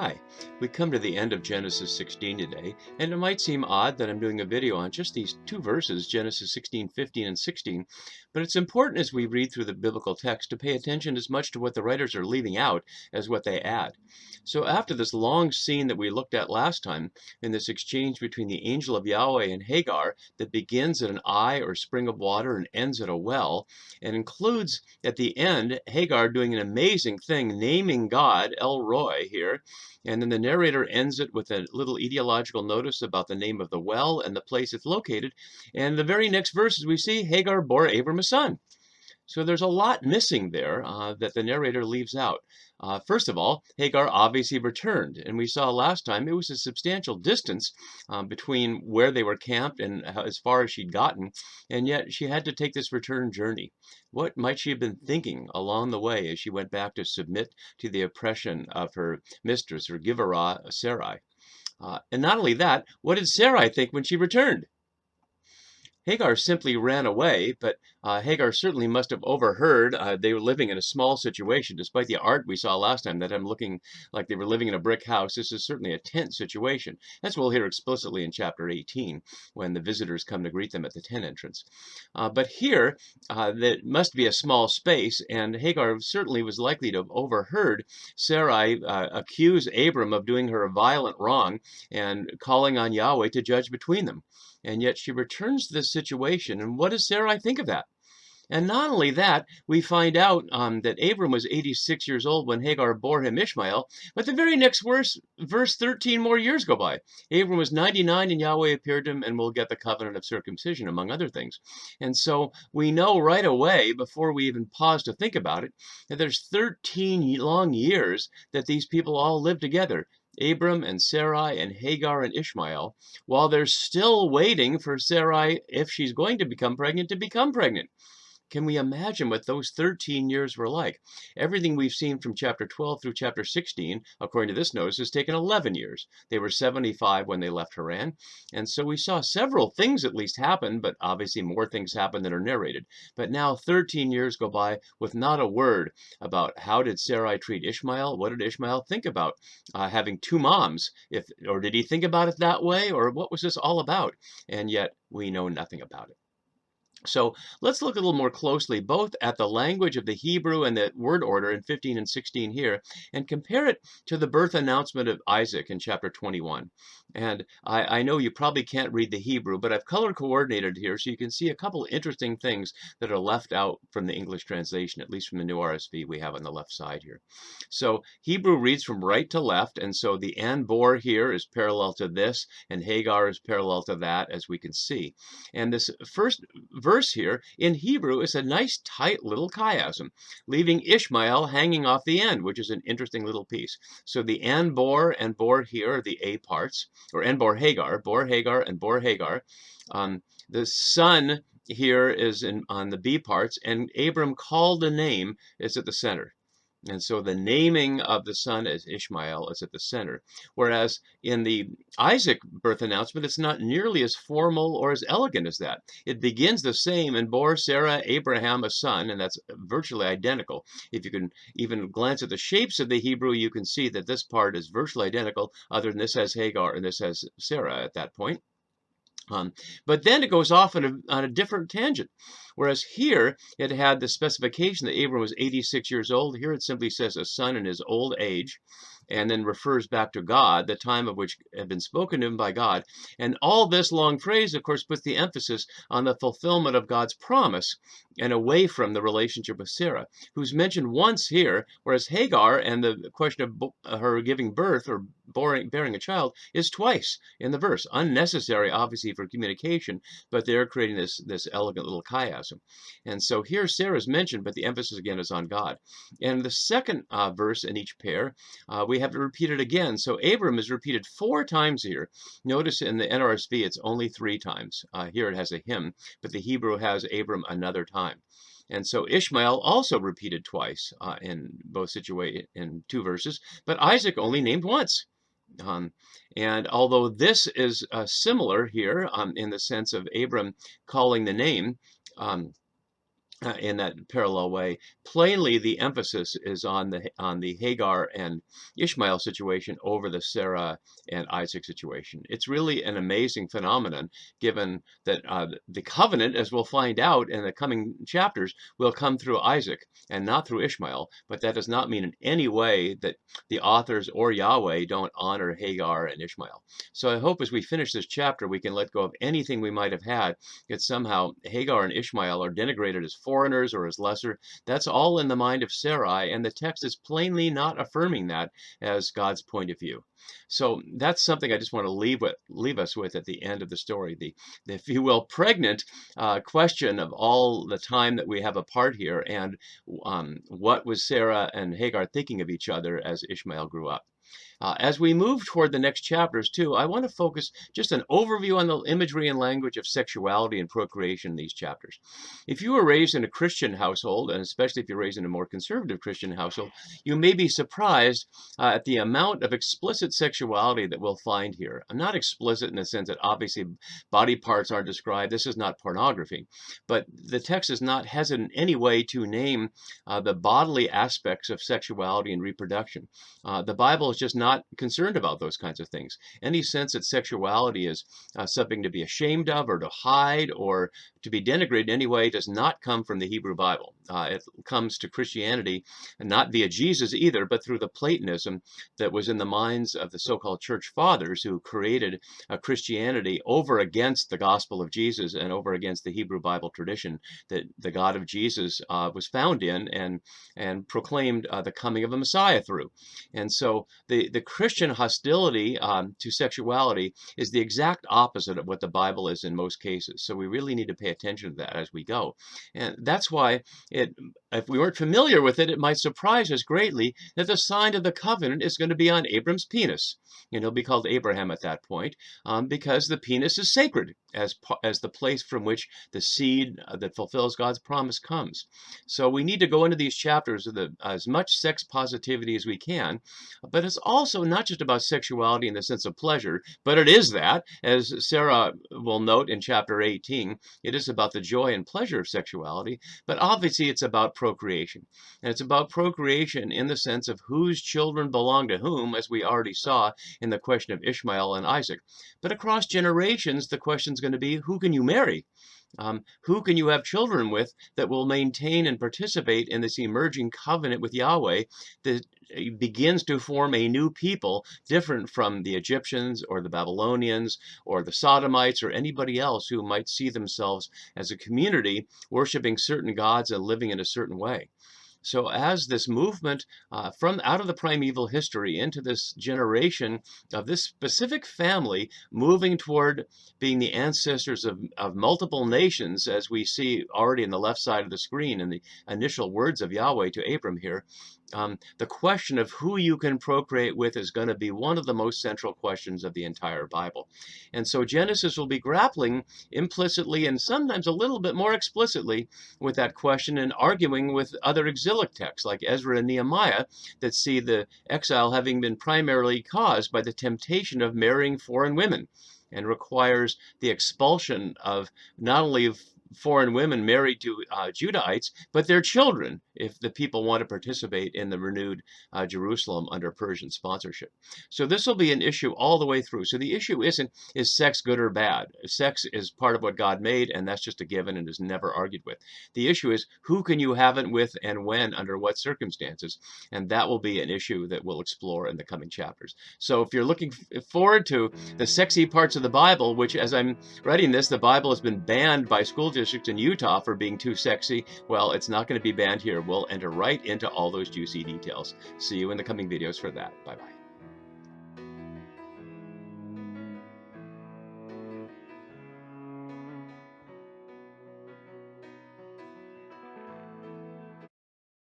Hi, we come to the end of Genesis 16 today, and it might seem odd that I'm doing a video on just these two verses, Genesis 16, 15, and 16, but it's important as we read through the biblical text to pay attention as much to what the writers are leaving out as what they add. So after this long scene that we looked at last time, in this exchange between the angel of Yahweh and Hagar that begins at an eye or spring of water and ends at a well, and includes at the end Hagar doing an amazing thing, naming God El Roi here, and then the narrator ends it with a little etiological notice about the name of the well and the place it's located. And the very next verses we see Hagar bore Abram a son. So there's a lot missing there that the narrator leaves out. First of all, Hagar obviously returned, and we saw last time it was a substantial distance between where they were camped and as far as she'd gotten, and yet she had to take this return journey. What might she have been thinking along the way as she went back to submit to the oppression of her mistress, her giverah, Sarai? And not only that, what did Sarai think when she returned? Hagar simply ran away, but Hagar certainly must have overheard. They were living in a small situation. Despite the art we saw last time that I'm looking like they were living in a brick house, this is certainly a tent situation. That's what we'll hear explicitly in chapter 18 when the visitors come to greet them at the tent entrance. But here, that must be a small space, and Hagar certainly was likely to have overheard Sarai accuse Abram of doing her a violent wrong and calling on Yahweh to judge between them. And yet she returns to this situation, and what does Sarai think of that? And not only that, we find out that Abram was 86 years old when Hagar bore him Ishmael, but the very next verse 13 more years go by. Abram was 99 and Yahweh appeared to him, and we'll get the covenant of circumcision, among other things. And so we know right away, before we even pause to think about it, that there's 13 long years that these people all lived together. Abram and Sarai and Hagar and Ishmael, while they're still waiting for Sarai, if she's going to become pregnant, to become pregnant. Can we imagine what those 13 years were like? Everything we've seen from chapter 12 through chapter 16, according to this notice, has taken 11 years. They were 75 when they left Haran. And so we saw several things at least happen, but obviously more things happen than are narrated. But now 13 years go by with not a word about how did Sarai treat Ishmael? What did Ishmael think about having two moms? Or did he think about it that way? Or what was this all about? And yet we know nothing about it. So let's look a little more closely both at the language of the Hebrew and the word order in 15 and 16 here, and compare it to the birth announcement of Isaac in chapter 21. And I know you probably can't read the Hebrew, but I've color coordinated here so you can see a couple interesting things that are left out from the English translation, at least from the new RSV we have on the left side here. So Hebrew reads from right to left, and so the and bore here is parallel to this, and Hagar is parallel to that, as we can see. And this first verse here in Hebrew is a nice tight little chiasm, leaving Ishmael hanging off the end, which is an interesting little piece. So the and bore here are the A parts, or and bore Hagar, and bore Hagar. The son here is on the B parts, and Abram called a name is at the center. And so the naming of the son as Ishmael is at the center. Whereas in the Isaac birth announcement, it's not nearly as formal or as elegant as that. It begins the same, and bore Sarah Abraham a son, and that's virtually identical. If you can even glance at the shapes of the Hebrew, you can see that this part is virtually identical, other than this has Hagar and this has Sarah at that point. But then it goes off on a different tangent. Whereas here it had the specification that Abram was 86 years old. Here it simply says a son in his old age, and then refers back to God, the time of which had been spoken to him by God. And all this long phrase, of course, puts the emphasis on the fulfillment of God's promise and away from the relationship with Sarah, who's mentioned once here, whereas Hagar and the question of her giving birth or bearing a child is twice in the verse. Unnecessary, obviously, for communication, but they're creating this elegant little chiasm. And so here Sarah's mentioned, but the emphasis again is on God. And the second verse in each pair, we have to repeat it again. So Abram is repeated 4 times here. Notice in the NRSV it's only 3 times. Here it has a him, but the Hebrew has Abram another time. And so Ishmael also repeated twice in both in 2 verses, but Isaac only named once. And although this is similar here in the sense of Abram calling the name, in that parallel way. Plainly, the emphasis is on the Hagar and Ishmael situation over the Sarah and Isaac situation. It's really an amazing phenomenon, given that the covenant, as we'll find out in the coming chapters, will come through Isaac and not through Ishmael. But that does not mean in any way that the authors or Yahweh don't honor Hagar and Ishmael. So I hope as we finish this chapter, we can let go of anything we might have had that somehow Hagar and Ishmael are denigrated as foreigners or as lesser. That's all in the mind of Sarai, and the text is plainly not affirming that as God's point of view. So that's something I just want to leave us with at the end of the story. The if you will, pregnant question of all the time that we have apart here, and what was Sarah and Hagar thinking of each other as Ishmael grew up. As we move toward the next chapters, too, I want to focus just an overview on the imagery and language of sexuality and procreation in these chapters. If you were raised in a Christian household, and especially if you're raised in a more conservative Christian household, you may be surprised at the amount of explicit sexuality that we'll find here. Not explicit in the sense that obviously body parts aren't described. This is not pornography. But the text is not hesitant in any way to name the bodily aspects of sexuality and reproduction. The Bible is just not concerned about those kinds of things. Any sense that sexuality is something to be ashamed of or to hide or to be denigrated in any way does not come from the Hebrew Bible. It comes to Christianity, and not via Jesus either, but through the Platonism that was in the minds of the so-called church fathers who created a Christianity over against the gospel of Jesus and over against the Hebrew Bible tradition that the God of Jesus was found in and proclaimed the coming of a Messiah through. And so the Christian hostility to sexuality is the exact opposite of what the Bible is in most cases. So we really need to pay attention to that as we go. And that's why if we weren't familiar with it, it might surprise us greatly that the sign of the covenant is going to be on Abram's penis. And he'll be called Abraham at that point because the penis is sacred as the place from which the seed that fulfills God's promise comes. So we need to go into these chapters with as much sex positivity as we can, but it's also not just about sexuality in the sense of pleasure, but it is that, as Sarah will note in chapter 18, it is about the joy and pleasure of sexuality, but obviously it's about procreation. And it's about procreation in the sense of whose children belong to whom, as we already saw in the question of Ishmael and Isaac. But across generations, the question is going to be, who can you marry? Who can you have children with that will maintain and participate in this emerging covenant with Yahweh that begins to form a new people different from the Egyptians or the Babylonians or the Sodomites or anybody else who might see themselves as a community worshiping certain gods and living in a certain way. So as this movement from out of the primeval history into this generation of this specific family moving toward being the ancestors of multiple nations, as we see already in the left side of the screen in the initial words of Yahweh to Abram here, the question of who you can procreate with is going to be one of the most central questions of the entire Bible. And so Genesis will be grappling implicitly and sometimes a little bit more explicitly with that question and arguing with other exilic texts like Ezra and Nehemiah that see the exile having been primarily caused by the temptation of marrying foreign women and requires the expulsion of not only foreign women married to Judahites, but their children, if the people want to participate in the renewed Jerusalem under Persian sponsorship. So this will be an issue all the way through. So the issue isn't, is sex good or bad? Sex is part of what God made, and that's just a given and is never argued with. The issue is, who can you have it with and when, under what circumstances? And that will be an issue that we'll explore in the coming chapters. So if you're looking forward to the sexy parts of the Bible, which as I'm writing this, the Bible has been banned by school districts in Utah for being too sexy, well, it's not going to be banned here. We'll enter right into all those juicy details. See you in the coming videos for that. Bye-bye.